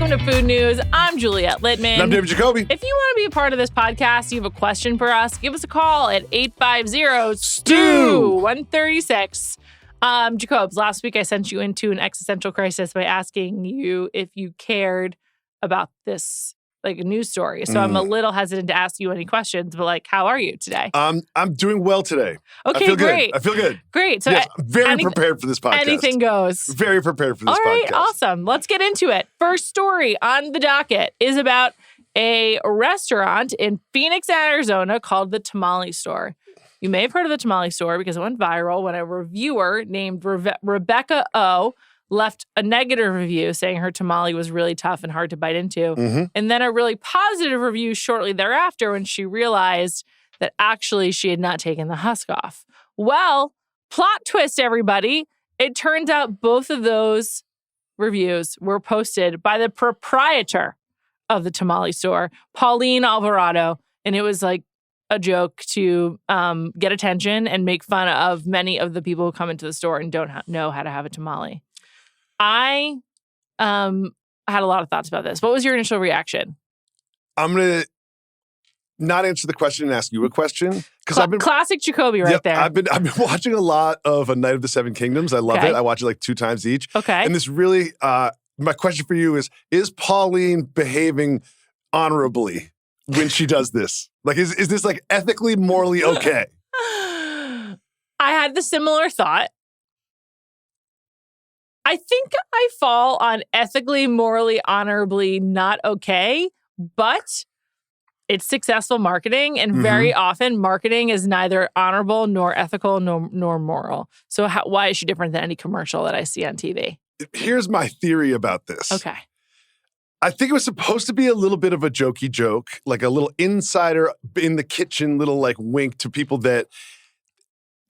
Welcome to Food News. I'm Juliet Litman. And I'm David Jacoby. If you want to be a part of this podcast, you have a question for us, give us a call at 850-STEW-136. Jacobs, last week I sent you into an existential crisis by asking you if you cared about this like a news story. So I'm a little hesitant to ask you any questions, but like, how are you today? I'm doing well today. Okay, I feel great. Good. I feel good. Great. So yes, very prepared for this podcast. Anything goes. Very prepared for this podcast. All right, awesome. Let's get into it. First story on the docket is about a restaurant in Phoenix, Arizona called the Tamale Store. You may have heard of the Tamale Store because it went viral when a reviewer named Rebecca O left a negative review saying her tamale was really tough and hard to bite into. And then a really positive review shortly thereafter when she realized that actually she had not taken the husk off. Well, plot twist, everybody. It turns out both of those reviews were posted by the proprietor of the Tamale Store, Pauline Alvarado. And it was like a joke to get attention and make fun of many of the people who come into the store and don't know how to have a tamale. I had a lot of thoughts about this. What was your initial reaction? I'm going to not answer the question and ask you a question. Classic Jacoby there. I've been watching a lot of A Night of the Seven Kingdoms. I love it. I watch it like 2 times each. Okay. And this really, my question for you is Pauline behaving honorably when she does this? Like, is this like ethically, morally okay? I had the similar thought. I think I fall on ethically, morally, honorably not okay, but it's successful marketing. And very often marketing is neither honorable nor ethical nor moral. So why is she different than any commercial that I see on TV? Here's my theory about this. Okay. I think it was supposed to be a little bit of a jokey joke, like a little insider in the kitchen, little like wink to people that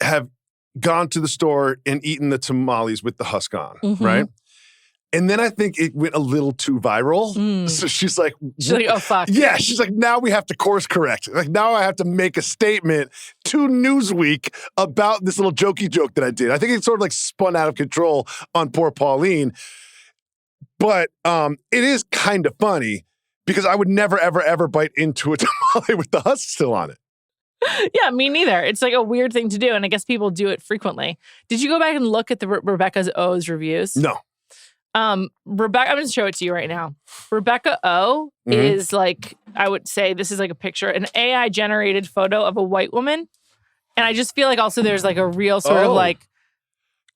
have gone to the store and eaten the tamales with the husk on, right? And then I think it went a little too viral. So she's like, oh, fuck. Yeah, she's like, now we have to course correct. Like, now I have to make a statement to Newsweek about this little jokey joke that I did. I think it sort of like spun out of control on poor Pauline. But it is kind of funny because I would never, ever, ever bite into a tamale with the husk still on it. Yeah, me neither. It's like a weird thing to do, and I guess people do it frequently. Did you go back and look at the Rebecca O's reviews? No. Rebecca, I'm going to show it to you right now. Rebecca O is like, I would say this is like a picture, an AI-generated photo of a white woman. And I just feel like also there's like a real sort of like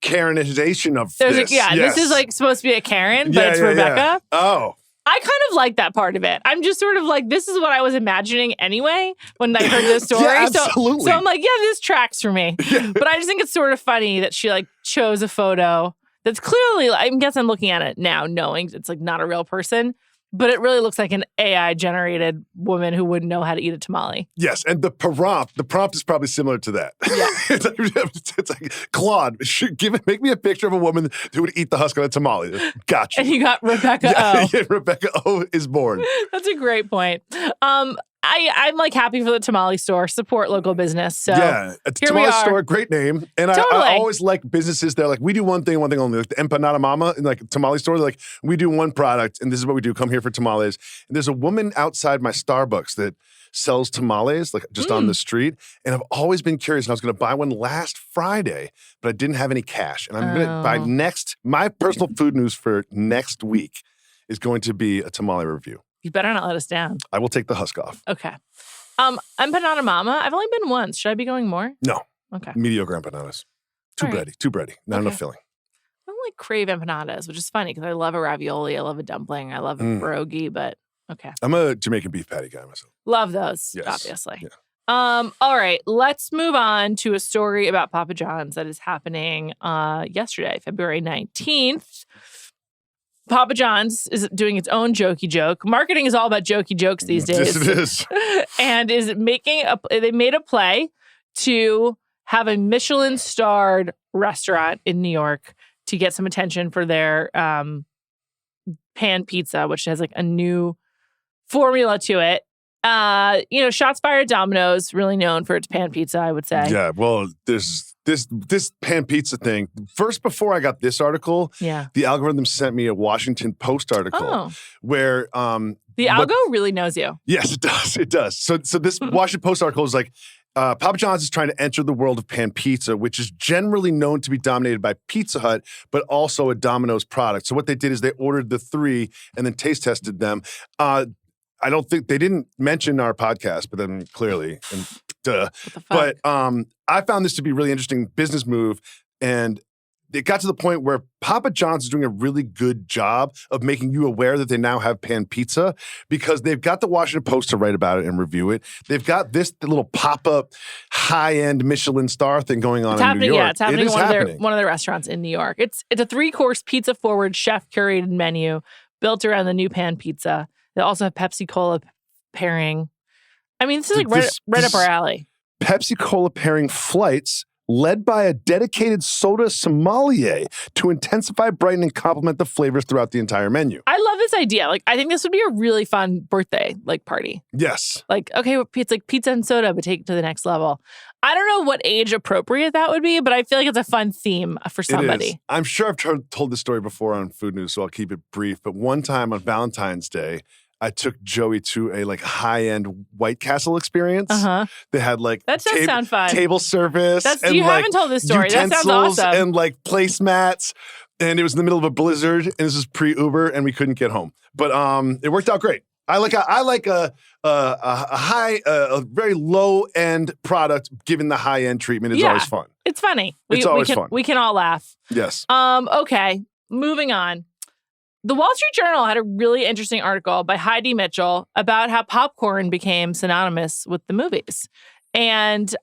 Karenization of this. This is like supposed to be a Karen, but it's Rebecca. Yeah. Oh. I kind of like that part of it. I'm just sort of like, this is what I was imagining anyway when I heard this story. Yeah, absolutely. So I'm like, yeah, this tracks for me. But I just think it's sort of funny that she like chose a photo that's clearly, I guess I'm looking at it now knowing it's like not a real person, but it really looks like an AI-generated woman who wouldn't know how to eat a tamale. Yes, and the prompt is probably similar to that. Yeah. it's like, Claude, make me a picture of a woman who would eat the husk on a tamale. Gotcha. And you got Rebecca O. Yeah, Rebecca O is born. That's a great point. I'm like happy for the Tamale Store. Support local business. So yeah, a Tamale Store, great name. And totally. I always like businesses that are like, we do one thing only. Like the Empanada Mama and like Tamale Store, like we do one product and this is what we do. Come here for tamales. And there's a woman outside my Starbucks that sells tamales, like just on the street. And I've always been curious. And I was going to buy one last Friday, but I didn't have any cash. And I'm going to buy my personal food news for next week is going to be a tamale review. You better not let us down. I will take the husk off. Okay. Empanada Mama, I've only been once. Should I be going more? No. Okay. Mediocre empanadas. Too bready. Not enough filling. I don't like crave empanadas, which is funny because I love a ravioli, I love a dumpling, I love a pierogi, but okay. I'm a Jamaican beef patty guy myself. Love those, yes. obviously. Yeah. All right, let's move on to a story about Papa John's that is happening yesterday, February 19th. Papa John's is doing its own jokey joke. Marketing is all about jokey jokes these days. Yes, it is. And they made a play to have a Michelin-starred restaurant in New York to get some attention for their pan pizza, which has like a new formula to it. Shots fired at Domino's, really known for its pan pizza, I would say. Yeah, well, there's this pan pizza thing. First, before I got this article, the algorithm sent me a Washington Post article where the algo really knows you. Yes, it does. It does. So this Washington Post article is like, Papa John's is trying to enter the world of pan pizza, which is generally known to be dominated by Pizza Hut, but also a Domino's product. So what they did is they ordered the 3 and then taste tested them. I don't think they didn't mention our podcast, but then clearly, and duh. But I found this to be a really interesting business move, and it got to the point where Papa John's is doing a really good job of making you aware that they now have pan pizza because they've got the Washington Post to write about it and review it. They've got this little pop-up high-end Michelin star thing going on in New York. Yeah, it's happening in one of their restaurants in New York. It's a 3-course pizza-forward, chef-curated menu built around the new pan pizza. They also have Pepsi Cola pairing. I mean, this is like right up our alley. Pepsi Cola pairing flights led by a dedicated soda sommelier to intensify, brighten, and complement the flavors throughout the entire menu. I love this idea. Like, I think this would be a really fun birthday party. Yes. Like, okay, it's like pizza and soda, but take it to the next level. I don't know what age appropriate that would be, but I feel like it's a fun theme for somebody. It is. I'm sure I've told this story before on Food News, so I'll keep it brief. But one time on Valentine's Day, I took Joey to a high-end White Castle experience. They had that does sound fun. Table service. You haven't told this story. That sounds awesome. And placemats. And it was in the middle of a blizzard, and this was pre-Uber, and we couldn't get home. But it worked out great. I like a high, a very low-end product given the high-end treatment is always fun. It's funny. It's always fun. We can all laugh. Yes. Okay, moving on. The Wall Street Journal had a really interesting article by Heidi Mitchell about how popcorn became synonymous with the movies. And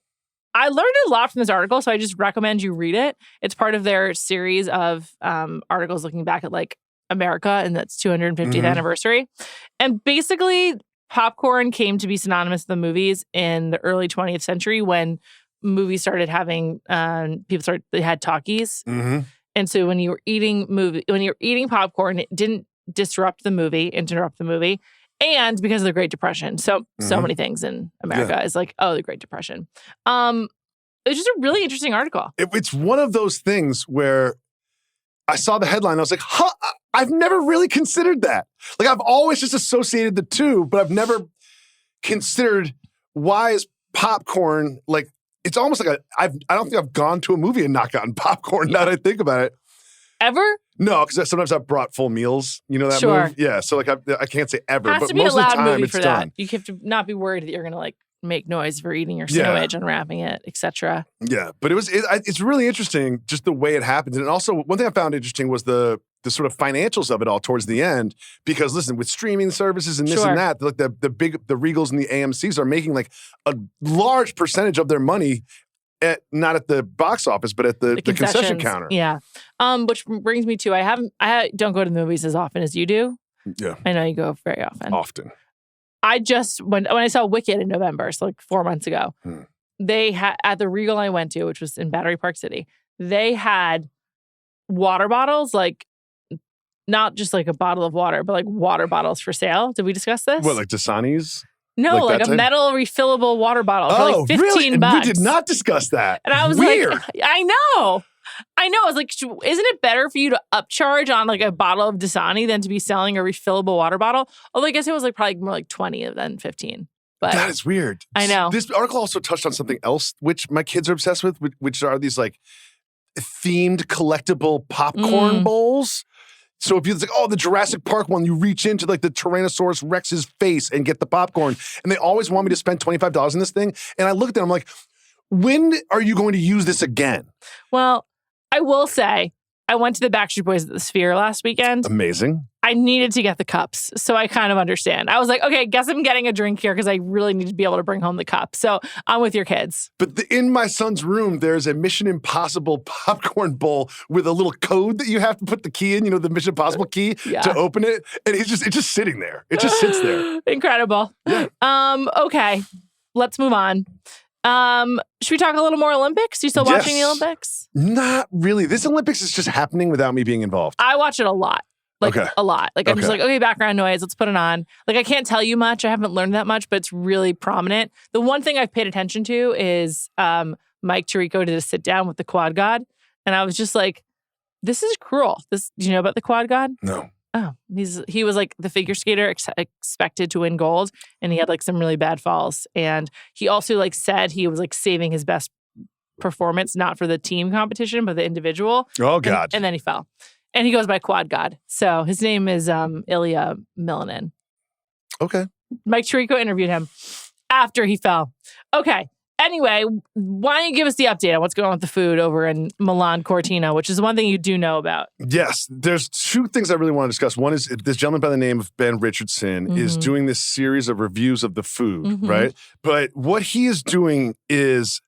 I learned a lot from this article, so I just recommend you read it. It's part of their series of articles looking back at America and that's 250th anniversary. And basically, popcorn came to be synonymous with the movies in the early 20th century when movies started having, they had talkies. And so when you were eating popcorn, it didn't interrupt the movie, and because of the Great Depression. So many things in America is the Great Depression. It's just a really interesting article. It's one of those things where I saw the headline, I was like, huh, I've never really considered that. I've always just associated the two, but I've never considered why is popcorn it's almost like I don't think I've gone to a movie and not gotten popcorn now that I think about it. Ever? No, because sometimes I've brought full meals. You know that sure. move? Yeah, so I can't say ever, has but to be most a loud of the time movie it's for done. that. You have to not be worried that you're going to make noise for eating your sandwich, unwrapping it, etc. Yeah, but it's really interesting just the way it happens. And also one thing I found interesting was the sort of financials of it all towards the end, because listen, with streaming services and this and that, the Regals and the AMCs are making a large percentage of their money not at the box office, but at the concession counter. Yeah. Which brings me to I don't go to the movies as often as you do. Yeah. I know you go very often. I just when I saw Wicked in November, so 4 months ago, they had at the Regal I went to, which was in Battery Park City, they had water bottles, not just a bottle of water, but water bottles for sale. Did we discuss this? What, Dasani's? No, a metal refillable water bottle for $15. Really? We did not discuss that. And I was weird. I know. I was like, isn't it better for you to upcharge on a bottle of Dasani than to be selling a refillable water bottle? Although I guess it was probably more 20 than 15. But that is weird. I know. This article also touched on something else, which my kids are obsessed with, which are these themed collectible popcorn bowls. So if you the Jurassic Park one, you reach into the Tyrannosaurus Rex's face and get the popcorn. And they always want me to spend $25 on this thing. And I look at them, I'm like, when are you going to use this again? Well, I will say, I went to the Backstreet Boys at the Sphere last weekend. Amazing. I needed to get the cups, so I kind of understand. I was like, okay, guess I'm getting a drink here because I really need to be able to bring home the cup. So I'm with your kids. But in my son's room, there's a Mission Impossible popcorn bowl with a little code that you have to put the key in, the Mission Impossible key to open it. And it's just sitting there. It just sits there. Incredible. Yeah. Okay, let's move on. Should we talk a little more Olympics? You still watching the Olympics? Not really. This Olympics is just happening without me being involved. I watch it a lot. A lot. I'm just okay, background noise, let's put it on. I can't tell you much. I haven't learned that much, but it's really prominent. The one thing I've paid attention to is Mike Tirico did a sit down with the quad god. And I was just like, this is cruel. Do you know about the quad god? No. Oh, he was like the figure skater expected to win gold, and he had like some really bad falls. And he also like said he was like saving his best performance, not for the team competition, but the individual. Oh God. And then he fell. And he goes by Quad God. So his name is Ilya Milinin. Okay. Mike Tirico interviewed him after he fell. Okay. Anyway, why don't you give us the update on what's going on with the food over in Milan Cortina, which is one thing you do know about. Yes. There's two things I really want to discuss. One is this gentleman by the name of Ben Richardson is doing this series of reviews of the food, right? But what he is doing is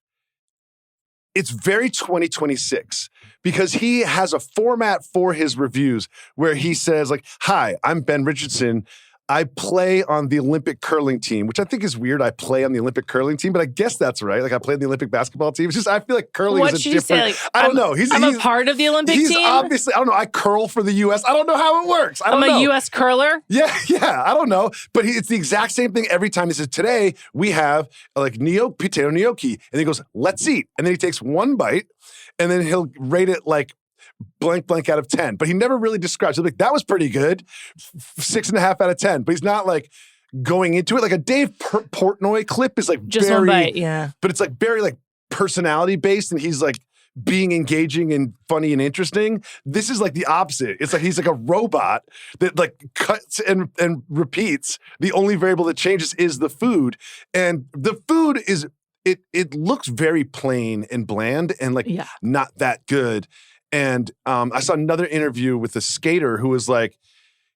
it's very 2026 because he has a format for his reviews where he says like, hi, I'm Ben Richardson. I play on the Olympic curling team, which I think is weird. I play on the Olympic curling team, but I guess that's right. Like I play on the Olympic basketball team. It's just, I feel like curling is a different. Say, like, I don't know. I'm a part of the Olympic team? He's obviously, I don't know. I curl for the U.S. I don't know how it works. I don't know. I'm a U.S. curler? Yeah. I don't know. But it's the exact same thing every time. He says, today we have like potato gnocchi. And he goes, let's eat. And then he takes one bite and then he'll rate it like blank out of 10. But he never really describes. He'll be like, that was pretty good. 6.5 out of 10. But he's not like going into it. Like a Dave Portnoy clip is like just very, one bite, yeah. But it's like very like personality based and he's like being engaging and funny and interesting. This is like the opposite. It's like he's like a robot that like cuts and repeats. The only variable that changes is the food. And the food is, it looks very plain and bland and like not that good. And I saw another interview with a skater who was like,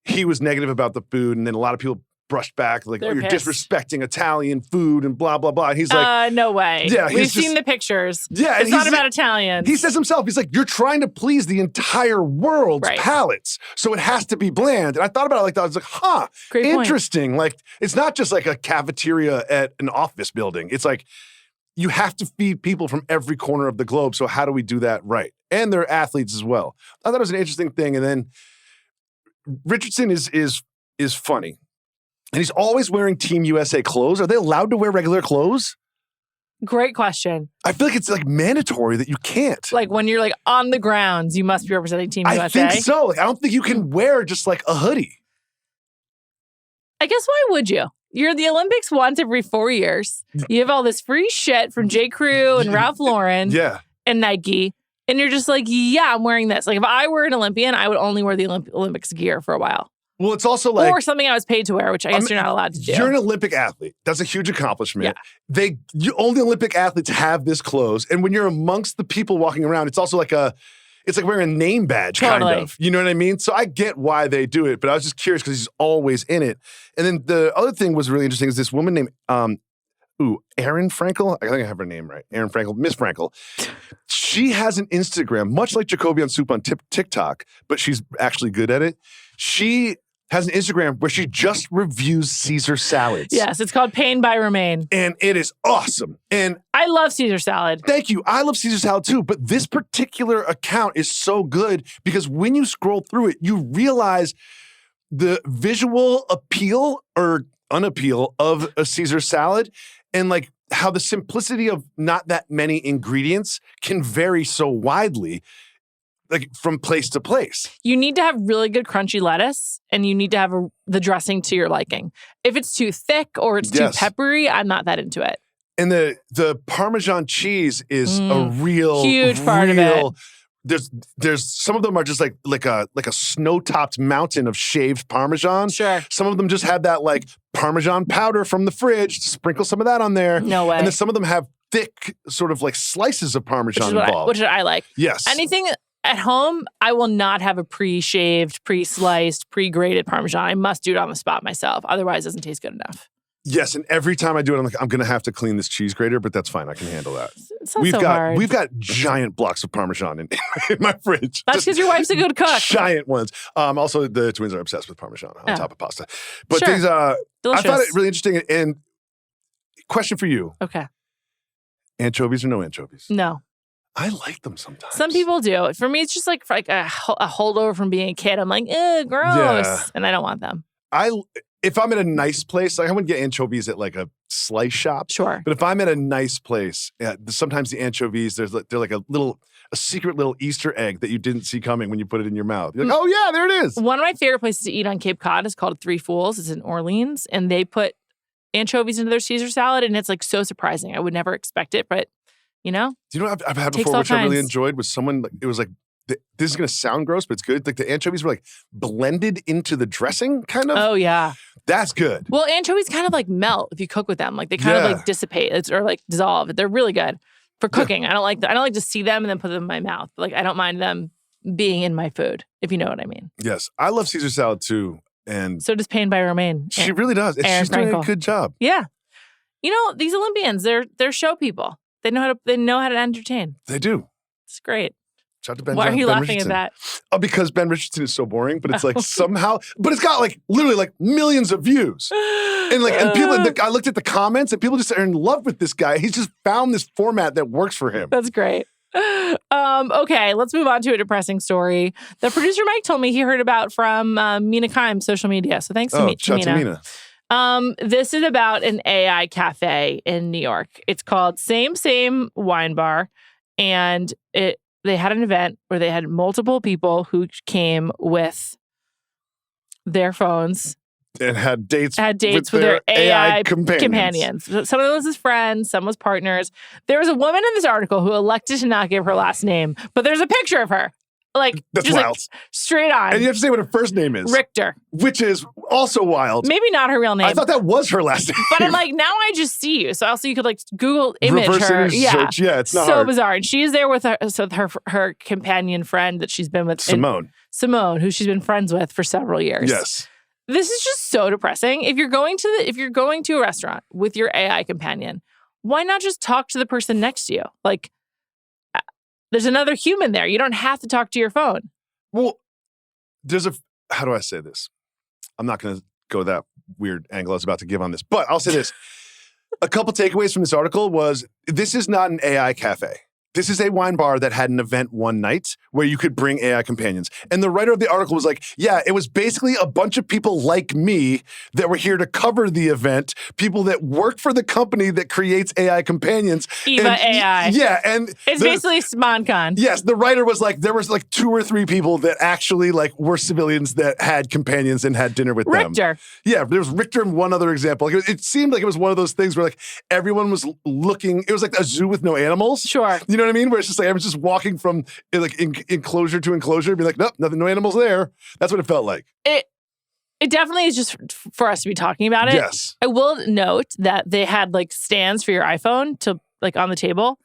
he was negative about the food. And then a lot of people brushed back like, They're you're pissed. Disrespecting Italian food and blah, blah, blah. And he's like, no way. Yeah, We've seen the pictures. Yeah. It's not about Italians. He says himself, he's like, you're trying to please the entire world's palates. So it has to be bland. And I thought about it like that. I was like, Great interesting. Point. Like, it's not just like a cafeteria at an office building. It's like, you have to feed people from every corner of the globe. So how do we do that right? And they're athletes as well. I thought it was an interesting thing. And then Richardson is funny. And he's always wearing Team USA clothes. Are they allowed to wear regular clothes? Great question. I feel like it's like mandatory that you can't. Like when you're like on the grounds, you must be representing Team USA. I think so. Like I don't think you can wear just like a hoodie. I guess why would you? You're the Olympics once every 4 years. You have all this free shit from J. Crew and Ralph Lauren and Nike. And you're just like, yeah, I'm wearing this. Like if I were an Olympian, I would only wear the Olympics gear for a while. Well, it's also like... Or something I was paid to wear, which I guess you're not allowed to do. You're an Olympic athlete. That's a huge accomplishment. Yeah. Only Olympic athletes have this clothes. And when you're amongst the people walking around, it's also like it's like wearing a name badge, kind of. You know what I mean? So I get why they do it, but I was just curious because he's always in it. And then the other thing was really interesting is this woman named, Erin Frankel. I think I have her name right. Erin Frankel, Miss Frankel. She has an Instagram, much like Jacoby on Soup on TikTok, but she's actually good at it. She has an Instagram where she just reviews Caesar salads. Yes, it's called Pain by Romaine. And it is awesome. And I love Caesar salad. Thank you. I love Caesar salad too. But this particular account is so good because when you scroll through it, you realize the visual appeal or unappeal of a Caesar salad and like how the simplicity of not that many ingredients can vary so widely. Like from place to place. You need to have really good crunchy lettuce and you need to have the dressing to your liking. If it's too thick or it's too peppery, I'm not that into it. And the Parmesan cheese is a real huge part of it. There's some of them are just like a snow-topped mountain of shaved Parmesan. Sure. Some of them just have that like Parmesan powder from the fridge. Sprinkle some of that on there. No way. And then some of them have thick sort of like slices of Parmesan involved. Which I like. Yes. Anything at home, I will not have a pre-shaved, pre-sliced, pre-grated Parmesan. I must do it on the spot myself. Otherwise, it doesn't taste good enough. Yes, and every time I do it, I'm like, I'm going to have to clean this cheese grater, but that's fine. I can handle that. It's not so hard. We've got giant blocks of Parmesan in my fridge. That's because your wife's a good cook. Giant ones. Also, the twins are obsessed with Parmesan on top of pasta. But these, Delicious. I found it really interesting. And question for you. Okay. Anchovies or no anchovies? No. I like them sometimes. Some people do. For me, it's just like a holdover from being a kid. I'm like, gross. Yeah. And I don't want them. If I'm in a nice place, like I wouldn't get anchovies at like a slice shop. Sure. But if I'm at a nice place, sometimes the anchovies, they're like a secret little Easter egg that you didn't see coming when you put it in your mouth. You're like, oh yeah, there it is. One of my favorite places to eat on Cape Cod is called Three Fools. It's in Orleans, and they put anchovies into their Caesar salad, and it's like so surprising. I would never expect it, but you know. Do you know what I've had Takes before, all which I really kinds. enjoyed, was someone, it was like, this is going to sound gross, but it's good. Like the anchovies were like blended into the dressing, kind of. Oh, yeah. That's good. Well, anchovies kind of like melt if you cook with them. Like they kind of like dissipate or like dissolve. They're really good for cooking. I don't like I don't like to see them and then put them in my mouth. But like I don't mind them being in my food, if you know what I mean. Yes. I love Caesar salad too. And so does Pain by Romaine. She really does. And she's doing a good job. Yeah. You know, these Olympians, they're show people. They know how to entertain. They do. It's great. Shout out to Ben. Why are you laughing Richardson. at that? Oh, because Ben Richardson is so boring, but it's like somehow, but it's got like literally like millions of views. And people, I looked at the comments and people just are in love with this guy. He's just found this format that works for him. That's great. Okay, let's move on to a depressing story. The producer Mike told me he heard about from Mina Kimes' social media. So thanks to Mina. This is about an AI cafe in New York. It's called Same Wine Bar, and they had an event where they had multiple people who came with their phones and had dates with their AI companions. Some of those was friends, some was partners. There was a woman in this article who elected to not give her last name, but there's a picture of her. Like, that's just wild. Like, straight on. And you have to say what her first name is. Richter. Which is also wild. Maybe not her real name. I thought that was her last name. But I'm like, now I just see you. So also you could like Google image Reverse her. image search. Yeah, it's not so hard. bizarre. And she's there with her companion friend that she's been with. Simone, who she's been friends with for several years. Yes. This is just so depressing. If you're going to a restaurant with your AI companion, why not just talk to the person next to you? Like, there's another human there. You don't have to talk to your phone. Well, how do I say this? I'm not going to go that weird angle I was about to give on this, but I'll say this. A couple takeaways from this article was, this is not an AI cafe. This is a wine bar that had an event one night where you could bring AI companions. And the writer of the article was like, yeah, it was basically a bunch of people like me that were here to cover the event, people that work for the company that creates AI companions. AI. Yeah. And it's basically SmonCon. Yes. The writer was like, there was like 2 or 3 people that actually like were civilians that had companions and had dinner with them. Richter. Yeah. There was Richter and one other example. Like, it seemed like it was one of those things where like everyone was looking, it was like a zoo with no animals. Sure. You know what I mean? Where it's just like, I was just walking from like enclosure to enclosure, be like, nope, nothing, no animals there. That's what it felt like. It definitely is just for us to be talking about it. Yes. I will note that they had like stands for your iPhone to like on the table.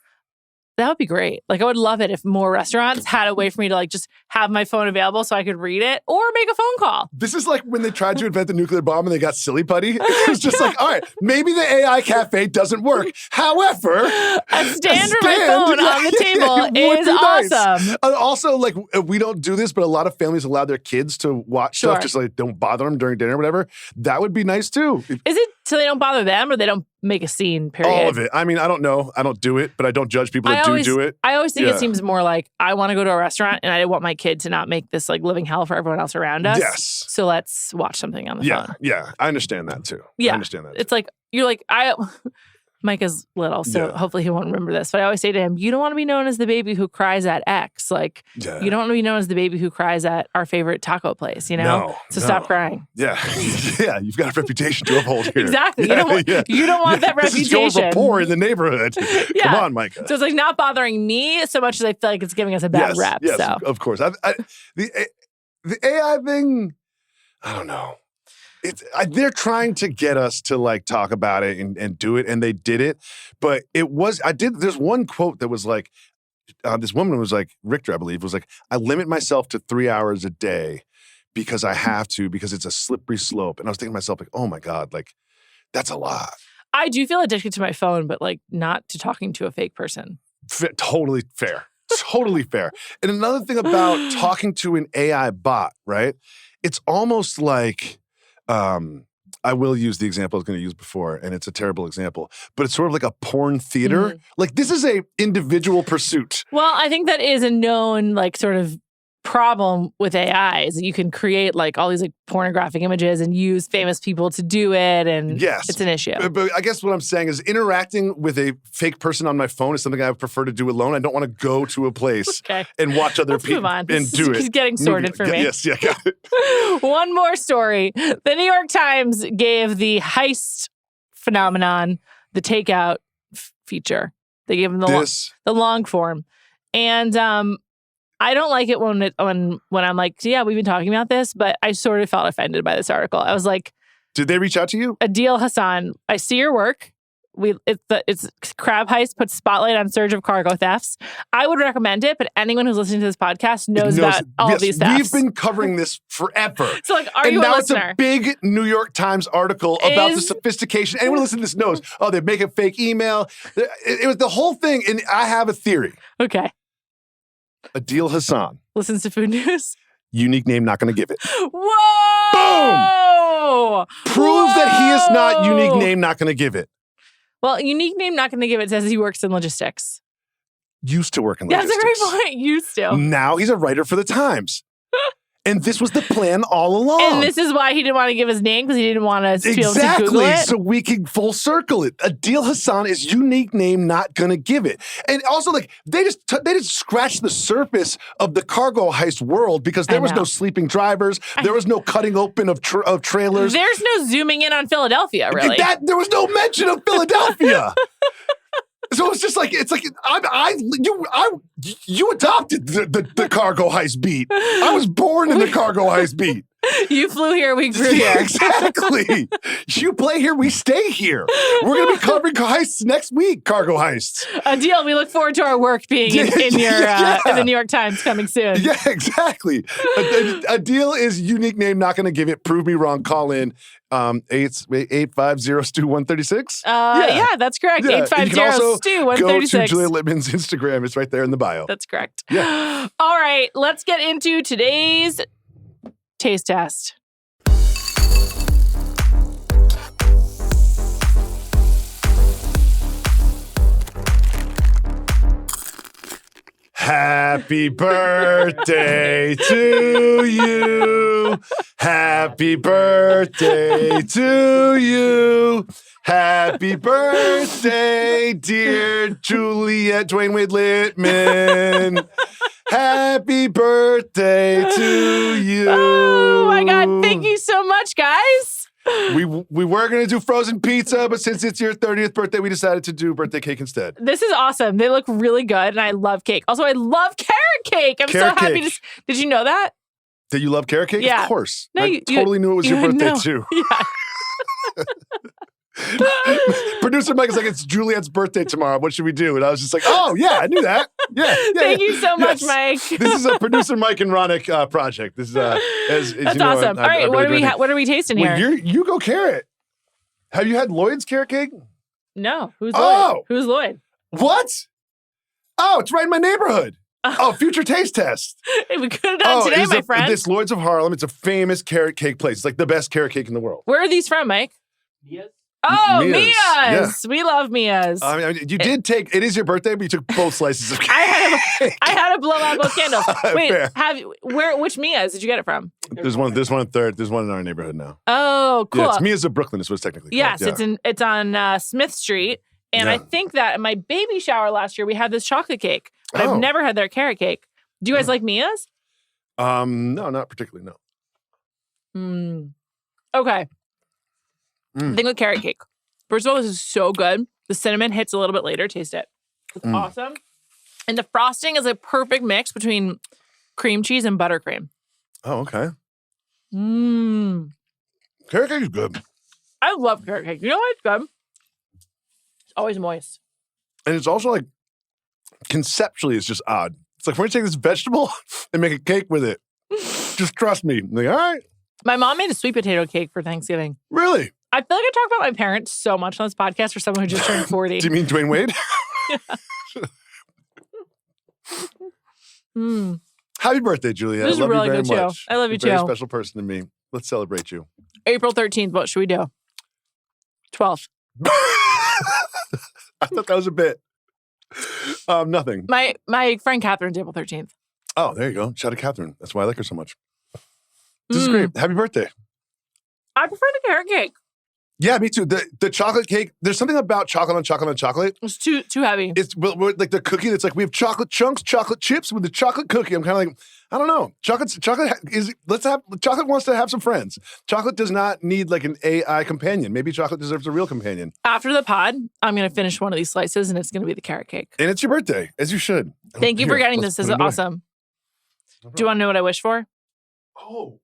That would be great. Like, I would love it if more restaurants had a way for me to like just have my phone available so I could read it or make a phone call. This is like when they tried to invent the nuclear bomb and they got silly putty. It was just like, all right, maybe the AI cafe doesn't work. However, a stand for my phone on the table is awesome. Nice. Also, like, we don't do this, but a lot of families allow their kids to watch stuff, just like don't bother them during dinner or whatever. That would be nice too. Is it so they don't bother them or they don't make a scene, period? All of it. I mean, I don't know. I don't do it, but I don't judge people that do it. I always think it seems more like, I want to go to a restaurant and I want my kid to not make this like living hell for everyone else around us. Yes. So let's watch something on the phone. Yeah. I understand that too. Yeah. I understand that too. It's like, you're like, Mike is little, so hopefully he won't remember this. But I always say to him, you don't want to be known as the baby who cries at X. Like, you don't want to be known as the baby who cries at our favorite taco place, you know? So stop crying. Yeah. Yeah, you've got a reputation to uphold here. Exactly. You don't want that reputation. This is your rapport in the neighborhood. Come on, Micah. So it's like not bothering me so much as I feel like it's giving us a bad rep. Yes, so. Of course. The AI thing, I don't know. They're trying to get us to like talk about it and do it, and they did it. But there's one quote that was like, this woman was like, Richter, I believe, was like, I limit myself to 3 hours a day because I have to, because it's a slippery slope. And I was thinking to myself, like, oh my God, like, that's a lot. I do feel addicted to my phone, but like not to talking to a fake person. Totally fair. Totally fair. And another thing about talking to an AI bot, right? It's almost like, I will use the example I was going to use before, and it's a terrible example, but it's sort of like a porn theater. Mm-hmm. Like, this is a individual pursuit. Well, I think that is a known, like, sort of problem with AI is that you can create like all these like pornographic images and use famous people to do it, and it's an issue. But I guess what I'm saying is interacting with a fake person on my phone is something I would prefer to do alone. I don't want to go to a place and watch other people and do it. He's getting sorted for me. Yes, got it. One more story. The New York Times gave the heist phenomenon the takeout feature. They gave him the long form. And I don't like it when I'm like, yeah, we've been talking about this, but I sort of felt offended by this article. I was like, did they reach out to you? Adil Hassan, I see your work. It's Crab Heist puts spotlight on surge of cargo thefts. I would recommend it, but anyone who's listening to this podcast knows about all these thefts. We've been covering this forever. So like, are you a listener? And now it's a big New York Times article about the sophistication. Anyone listening to this knows, they make a fake email. It was the whole thing, and I have a theory. Okay. Adil Hassan. Listens to Food News. Unique name, not going to give it. Whoa! Boom! Prove that he is not unique name, not going to give it. Well, unique name, not going to give it says he works in logistics. Used to work in logistics. That's a great point. Used to. Now he's a writer for the Times. And this was the plan all along. And this is why he didn't want to give his name, because he didn't want us to be able to Google it. So we can full circle it. Adil Hassan is unique name, not going to give it. And also, like, they just scratched the surface of the cargo heist world because there was no sleeping drivers. There was no cutting open of trailers. There's no zooming in on Philadelphia, really. There was no mention of Philadelphia. So it's just like you adopted the cargo heist beat. I was born in the cargo heist beat. You flew here, we grew here. Exactly. You play here, we stay here. We're going to be covering heists next week, cargo heists. A deal. We look forward to our work being in the New York Times coming soon. Yeah, exactly. A deal is unique name, not going to give it. Prove me wrong. Call in 850-STU-136. Yeah, that's correct. 850-STU-136. Go to Juliet Litman's Instagram. It's right there in the bio. That's correct. Yeah. All right, let's get into today's taste test. Happy birthday to you. Happy birthday to you. Happy birthday, dear Juliet Dwayne Wade Litman. Happy birthday to you. Oh my God. Thank you so much, guys. We were going to do frozen pizza, but since it's your 30th birthday, we decided to do birthday cake instead. This is awesome. They look really good, and I love cake. Also, I love carrot cake. I'm so happy to... Did you know that? That you love carrot cake? Yeah. Of course. No, I totally knew it was your birthday, too. Yeah. Producer Mike is like, it's Juliet's birthday tomorrow. What should we do? And I was just like, oh, yeah, I knew that. Yeah. Thank you so much, Mike. This is a producer Mike and Ronak project. This is as That's awesome. All right, what are we tasting here? You go carrot. Have you had Lloyd's carrot cake? No. Who's Lloyd? Who's Lloyd? What? Oh, it's right in my neighborhood. Future taste test. Hey, we could have done today, my friend. This Lloyd's of Harlem. It's a famous carrot cake place. It's like the best carrot cake in the world. Where are these from, Mike? Mia's. Oh, Mia's. Yeah. We love Mia's. I mean, you did take, it is your birthday, but you took both slices of cake. I had to blow out both candles. Wait, which Mia's did you get it from? There's one in Third. There's one in our neighborhood now. Oh, cool. Yeah, it's Mia's of Brooklyn is what it's technically called. Yes, it's on Smith Street. And I think that at my baby shower last year, we had this chocolate cake. But I've never had their carrot cake. Do you guys like Mia's? No, not particularly, no. Okay. The thing with carrot cake. First of all, this is so good. The cinnamon hits a little bit later. Taste it. It's awesome. And the frosting is a perfect mix between cream cheese and buttercream. Oh, okay. Carrot cake is good. I love carrot cake. You know why it's good? It's always moist. And it's also like, conceptually, it's just odd. It's like, we're going to take this vegetable and make a cake with it. Just trust me. I'm like, all right. My mom made a sweet potato cake for Thanksgiving. Really? I feel like I talk about my parents so much on this podcast for someone who just turned 40. Do you mean Dwayne Wade? Happy birthday, Julia. This is really good, too. I love you, too. Very special person to me. Let's celebrate you. April 13th. What should we do? 12th. I thought that was a bit. Nothing. My friend Catherine's April 13th. Oh, there you go. Shout out to Catherine. That's why I like her so much. This is great. Happy birthday. I prefer the carrot cake. Yeah, me too. The chocolate cake, there's something about chocolate on chocolate on chocolate. It's too heavy. It's like the cookie that's like, we have chocolate chunks, chocolate chips with the chocolate cookie. I'm kind of like, I don't know. Chocolate wants to have some friends. Chocolate does not need like an AI companion. Maybe chocolate deserves a real companion. After the pod, I'm going to finish one of these slices and it's going to be the carrot cake. And it's your birthday, as you should. Thank you for getting this. This is awesome. No Do you want to know what I wish for? Oh,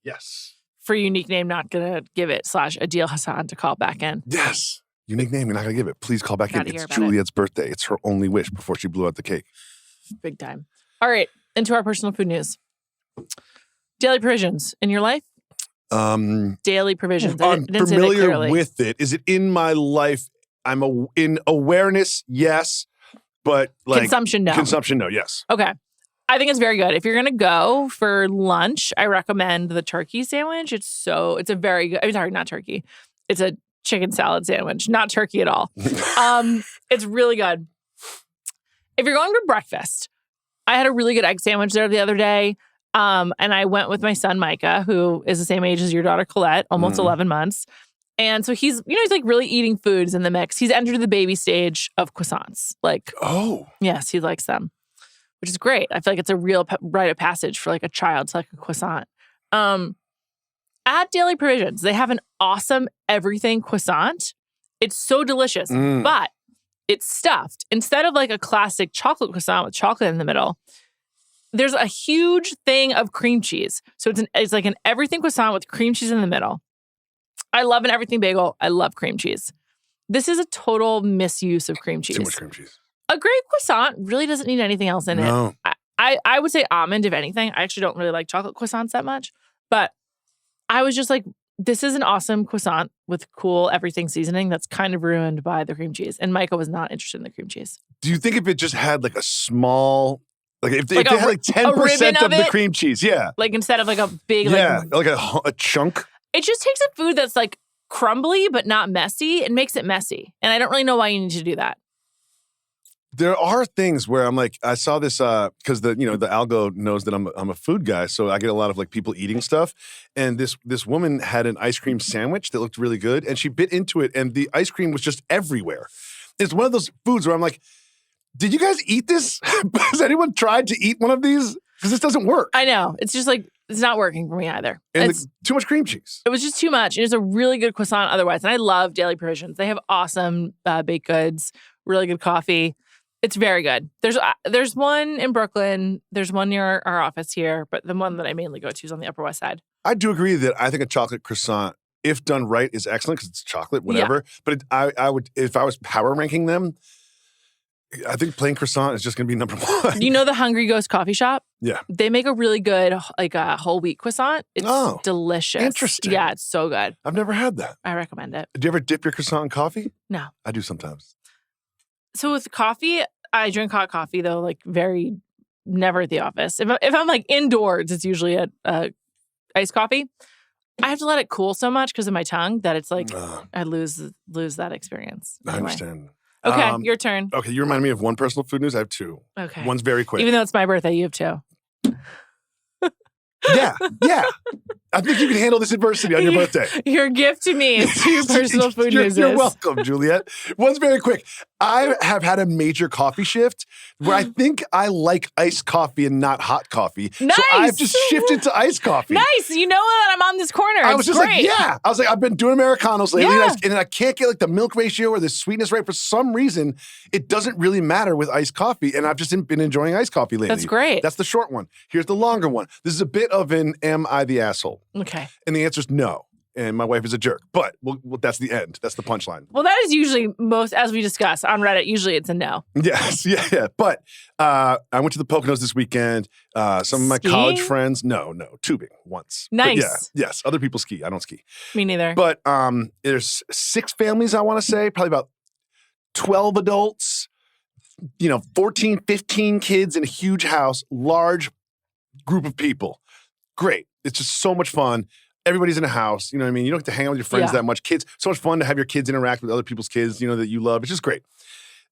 yes. For unique name, not going to give it / Adil Hassan to call back in. Yes. Unique name, you're not going to give it. Please call back in. It's Juliet's birthday. It's her only wish before she blew out the cake. Big time. All right. Into our personal food news. Daily provisions in your life? Daily provisions. I'm familiar with it. Is it in my life? I'm in awareness, yes. But like consumption, no. Consumption, no, yes. Okay. I think it's very good. If you're going to go for lunch, I recommend the turkey sandwich. It's a very good, I'm sorry, not turkey. It's a chicken salad sandwich, not turkey at all. It's really good. If you're going for breakfast, I had a really good egg sandwich there the other day. And I went with my son, Micah, who is the same age as your daughter, Colette, almost 11 months. And so he's like really eating foods in the mix. He's entered the baby stage of croissants. Like, yes, he likes them, which is great. I feel like it's a real rite of passage for like a child to like a croissant. At Daily Provisions, they have an awesome everything croissant. It's so delicious, but it's stuffed. Instead of like a classic chocolate croissant with chocolate in the middle, there's a huge thing of cream cheese. So it's like an everything croissant with cream cheese in the middle. I love an everything bagel. I love cream cheese. This is a total misuse of cream cheese. Too much cream cheese. A great croissant really doesn't need anything else in it. I would say almond, if anything. I actually don't really like chocolate croissants that much. But I was just like, this is an awesome croissant with cool everything seasoning that's kind of ruined by the cream cheese. And Micah was not interested in the cream cheese. Do you think if it just had like a small, like if they had like 10% of the cream cheese, yeah. Like instead of like a big, like a chunk. It just takes a food that's like crumbly but not messy and makes it messy. And I don't really know why you need to do that. There are things where I'm like, I saw this because the algo knows that I'm a food guy, so I get a lot of like people eating stuff. And this woman had an ice cream sandwich that looked really good, and she bit into it, and the ice cream was just everywhere. It's one of those foods where I'm like, did you guys eat this? Has anyone tried to eat one of these? Because this doesn't work. I know. It's just like, it's not working for me either. And too much cream cheese. It was just too much. It was a really good croissant otherwise. And I love Daily Provisions. They have awesome baked goods, really good coffee. It's very good. There's one in Brooklyn. There's one near our office here. But the one that I mainly go to is on the Upper West Side. I do agree that I think a chocolate croissant, if done right, is excellent because it's chocolate, whatever. Yeah. But I would, if I was power ranking them, I think plain croissant is just going to be number one. You know the Hungry Ghost coffee shop? Yeah. They make a really good like a whole wheat croissant. It's delicious. Interesting. Yeah, it's so good. I've never had that. I recommend it. Do you ever dip your croissant in coffee? No. I do sometimes. So with coffee, I drink hot coffee though, like never at the office. If I'm like indoors, it's usually a iced coffee. I have to let it cool so much because of my tongue that it's like I lose that experience. Anyway. I understand. Okay, your turn. Okay, you remind me of one personal food news. I have two. Okay. One's very quick. Even though it's my birthday, you have two. Yeah. I think you can handle this adversity on your birthday. Your gift to me is two personal food news. You're welcome, Juliet. One's very quick. I have had a major coffee shift where I think I like iced coffee and not hot coffee. Nice. So I've just shifted to iced coffee. Nice. You know that I'm on this corner. I was just great. like, yeah. I was like, I've been doing Americanos lately, and I can't get like the milk ratio or the sweetness right. For some reason, it doesn't really matter with iced coffee, and I've just been enjoying iced coffee lately. That's great. That's the short one. Here's the longer one. This is a bit of an am I the asshole? Okay. And the answer is no. And my wife is a jerk. But that's the end. That's the punchline. Well, that is usually as we discuss on Reddit, usually it's a no. Yes, yeah. But I went to the Poconos this weekend. Some of my college friends, no, tubing once. Nice. But yes. Other people ski. I don't ski. Me neither. But there's 6 families, I want to say, probably about 12 adults, 14, 15 kids in a huge house, large group of people. Great. It's just so much fun. Everybody's in a house, you know what I mean? You don't get to hang out with your friends that much. Kids, so much fun to have your kids interact with other people's kids, that you love. It's just great.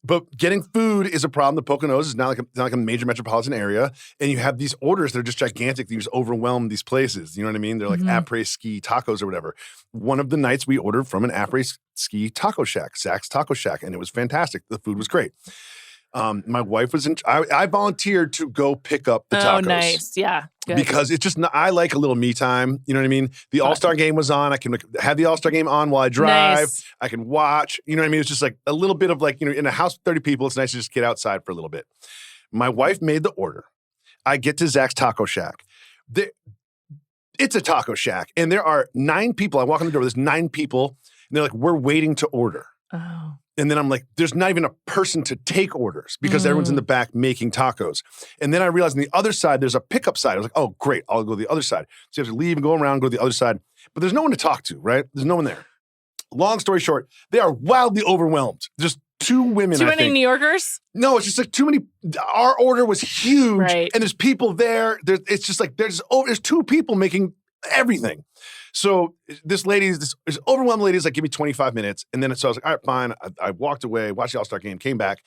But getting food is a problem. The Poconos is not like a major metropolitan area. And you have these orders that are just gigantic. You just overwhelm these places. You know what I mean? They're like après-ski tacos or whatever. One of the nights we ordered from an après-ski taco shack, Zach's Taco Shack, and it was fantastic. The food was great. My wife was I volunteered to go pick up the tacos. Oh, nice. Yeah. Good. Because it's just, I like a little me time. You know what I mean? The All-Star game was on. I can have the All-Star game on while I drive. Nice. I can watch. You know what I mean? It's just like a little bit of like, in a house with 30 people, it's nice to just get outside for a little bit. My wife made the order. I get to Zach's Taco Shack. It's a taco shack. And there are 9 people. I walk in the door, there's 9 people. And they're like, we're waiting to order. Oh. And then I'm like, there's not even a person to take orders because everyone's in the back making tacos. And then I realized on the other side, there's a pickup side. I was like, oh, great. I'll go to the other side. So you have to leave and go around, go to the other side. But there's no one to talk to, right? There's no one there. Long story short, they are wildly overwhelmed. Just 2 women, Too many New Yorkers? No, it's just like too many. Our order was huge. Right. And there's people there. It's just like there's 2 people making everything. So this overwhelmed lady is like, give me 25 minutes. And then so I was like, all right, fine. I walked away, watched the All-Star game, came back.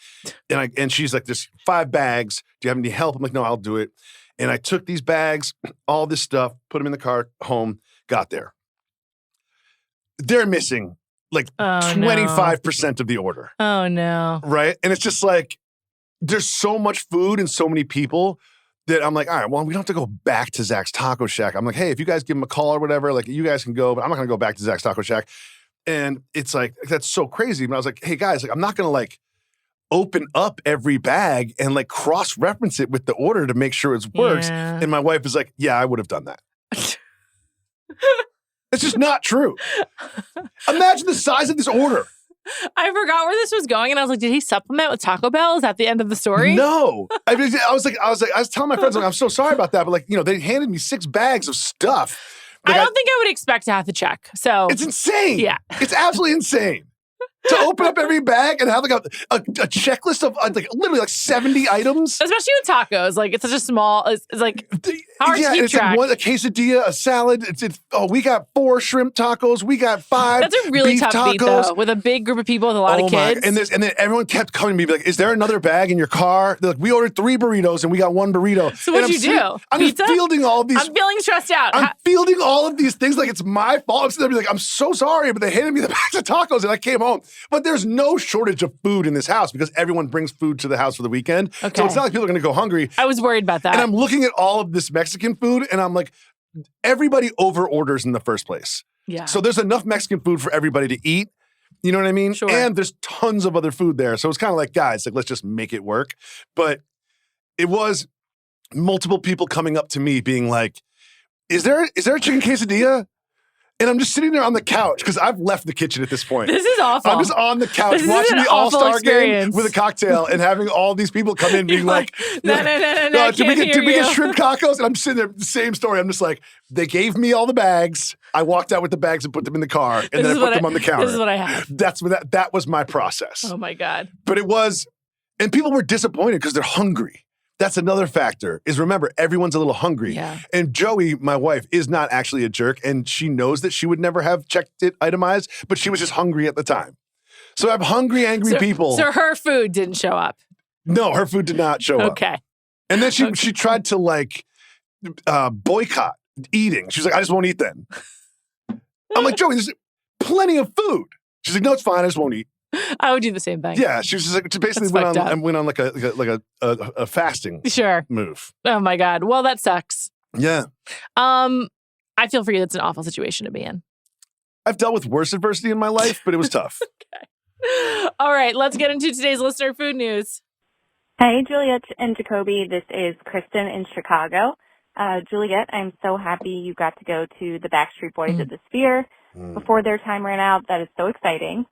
And she's like, there's 5 bags. Do you have any help? I'm like, no, I'll do it. And I took these bags, all this stuff, put them in the car, home, got there. They're missing like 25% of the order. Oh, no. Right? And it's just like, there's so much food and so many people that I'm like, all right, well, we don't have to go back to Zach's Taco Shack. I'm like, hey, if you guys give him a call or whatever, like you guys can go, but I'm not going to go back to Zach's Taco Shack. And it's like, that's so crazy. But I was like, hey guys, like I'm not going to like open up every bag and like cross-reference it with the order to make sure it works. Yeah. And my wife is like, yeah, I would have done that. It's just not true. Imagine the size of this order. I forgot where this was going, and I was like, did he supplement with Taco Bell? Is that the end of the story? No. I was telling my friends, like, I'm so sorry about that, but like, they handed me 6 bags of stuff. Like, I don't think I would expect to have to check. So it's insane. Yeah. It's absolutely insane. To open up every bag and have like a checklist of like literally like 70 items. Especially with tacos. Like it's such a small, it's like hard to keep it's track. Like a quesadilla, a salad. We got 4 shrimp tacos. We got 5 That's a really beef tough tacos. beat though, with a big group of people with a lot of kids. And then everyone kept coming to me like, is there another bag in your car? They're like, we ordered 3 burritos and we got 1 burrito. So what'd you do? I'm Pizza? just fielding all of these. I'm feeling stressed out. I'm fielding all of these things like it's my fault. I'm sitting there like, I'm so sorry, but they handed me the bags of tacos and I came home. But there's no shortage of food in this house because everyone brings food to the house for the weekend. Okay. So it's not like people are going to go hungry. I was worried about that. And I'm looking at all of this Mexican food and I'm like, everybody over orders in the first place. Yeah. So there's enough Mexican food for everybody to eat. You know what I mean? Sure. And there's tons of other food there. So it's kind of like, guys, like, let's just make it work. But it was multiple people coming up to me being like, is there a chicken quesadilla? And I'm just sitting there on the couch because I've left the kitchen at this point. This is awful. I'm just on the couch This is watching an the awful All-Star game experience. with a cocktail and having all these people come in being like, no, I did we can't get hear you." shrimp tacos? And I'm sitting there, the same story. I'm just like, they gave me all the bags. I walked out with the bags and put them in the car, and then I put them on the counter. This is what I have. That was my process. Oh my God. But it was, and people were disappointed because they're hungry. That's another factor is remember, everyone's a little hungry. Yeah. And Joey, my wife, is not actually a jerk. And she knows that she would never have checked it itemized, but she was just hungry at the time. So I have hungry, angry people. So her food didn't show up. No, her food did not show up. Okay. And then she tried to like boycott eating. She's like, I just won't eat then. I'm like, Joey, there's plenty of food. She's like, no, it's fine. I just won't eat. I would do the same thing. Yeah, she was just like, basically went on like a fasting move. Oh my God. Well, that sucks. Yeah. I feel for you. That's an awful situation to be in. I've dealt with worse adversity in my life, but it was tough. Okay. All right, let's get into today's listener food news. Hey, Juliet and Jacoby. This is Kristen in Chicago. Juliet, I'm so happy you got to go to the Backstreet Boys at the Sphere before their time ran out. That is so exciting.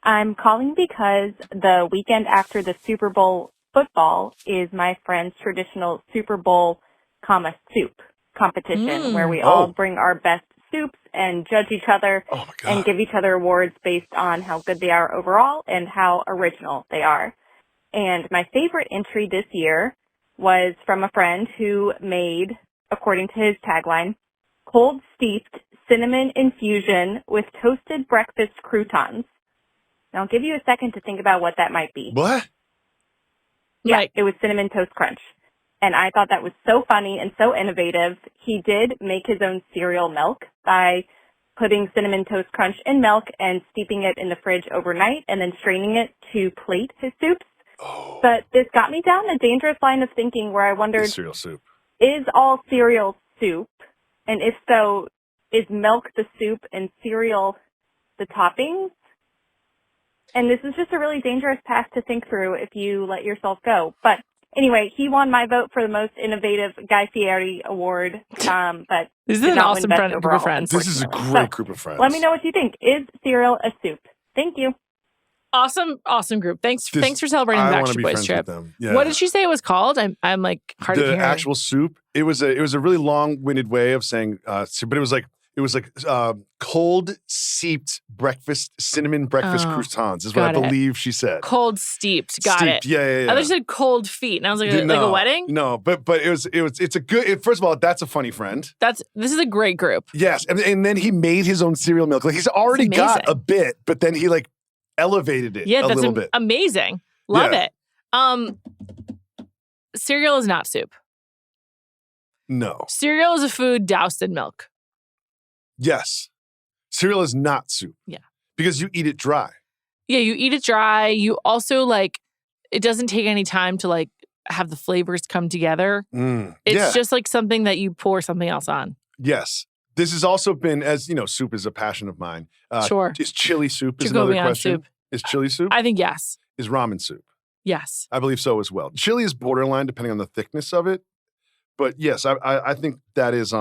I'm calling because the weekend after the Super Bowl football is my friend's traditional Super Bowl, soup competition where we all bring our best soups and judge each other and give each other awards based on how good they are overall and how original they are. And my favorite entry this year was from a friend who made, according to his tagline, cold steeped cinnamon infusion with toasted breakfast croutons. Now, I'll give you a second to think about what that might be. What? Yeah, Right. it was Cinnamon Toast Crunch. And I thought that was so funny and so innovative. He did make his own cereal milk by putting Cinnamon Toast Crunch in milk and steeping it in the fridge overnight and then straining it to plate his soups. Oh, But this got me down a dangerous line of thinking where I wondered, cereal soup. is all cereal soup? And if so, is milk the soup and cereal the toppings? And this is just a really dangerous path to think through if you let yourself go. But anyway, he won my vote for the most innovative Guy Fieri award. But This is did an not win awesome best group of overall, friends. This is a unfortunately. great So, group of friends. let me know what you think. Is cereal a soup? Thank you. Awesome group. Thanks This- for celebrating the I want to Backstreet be Boys friends trip. with them. Yeah. What did she say it was called? I'm like hard of The hearing. actual soup? It was a really long-winded way of saying soup, but it was like cold seeped breakfast cinnamon breakfast Oh, croutons is what I got it. believe she said. Cold steeped. Got Steeped, it. Yeah. I thought you said cold feet, and I was like, like a wedding. No, but it's a good. First of all, that's a funny friend. This is a great group. Yes, and then he made his own cereal milk. Like he's already got amazing. a bit, but then he like elevated it Yeah, a that's little bit. amazing. Love Yeah. it. Cereal is not soup. No. Cereal is a food doused in milk. Yes. Cereal is not soup. Yeah. Because you eat it dry. Yeah, you eat it dry. You also it doesn't take any time to have the flavors come together. It's just like something that you pour something else on. Yes. This has also been, as you know, soup is a passion of mine. Sure. Is chili soup is Jacoby another on question. soup. Is chili soup? I think yes. Is ramen soup? Yes. I believe so as well. Chili is borderline depending on the thickness of it. But yes, I think that is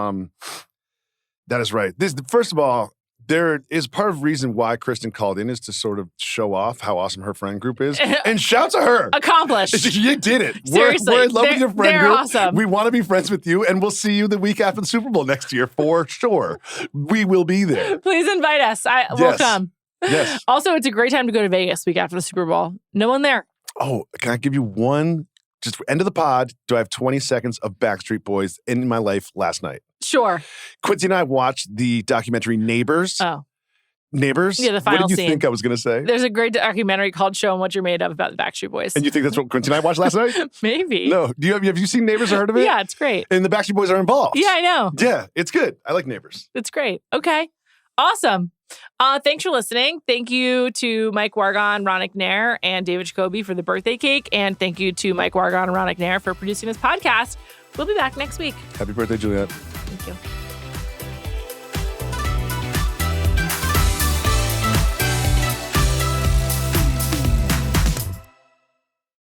right. First of all, there is part of the reason why Kristen called in is to sort of show off how awesome her friend group is. And shout to her. Accomplished. You did it. Seriously. We're in love with your friend they're group. awesome. We want to be friends with you, and we'll see you the week after the Super Bowl next year for sure. We will be there. Please invite us. We'll Yes. come. Yes. Also, it's a great time to go to Vegas week after the Super Bowl. No one there. Oh, can I give you one? Just end of the pod, do I have 20 seconds of Backstreet Boys in my life last night? Sure. Quincy and I watched the documentary Neighbors. Oh. Neighbors? Yeah, the final What did you scene. think I was going to say? There's a great documentary called Show 'em What You're Made Of about the Backstreet Boys. And you think that's what Quincy and I watched last night? Maybe. No. Have you seen Neighbors or heard of it? Yeah, it's great. And the Backstreet Boys are involved. Yeah, I know. Yeah, it's good. I like Neighbors. It's great. Okay. Awesome. Thanks for listening. Thank you to Mike Wargon, Ronak Nair, and David Jacoby for the birthday cake. And thank you to Mike Wargon and Ronak Nair for producing this podcast. We'll be back next week. Happy birthday, Juliet. Thank you.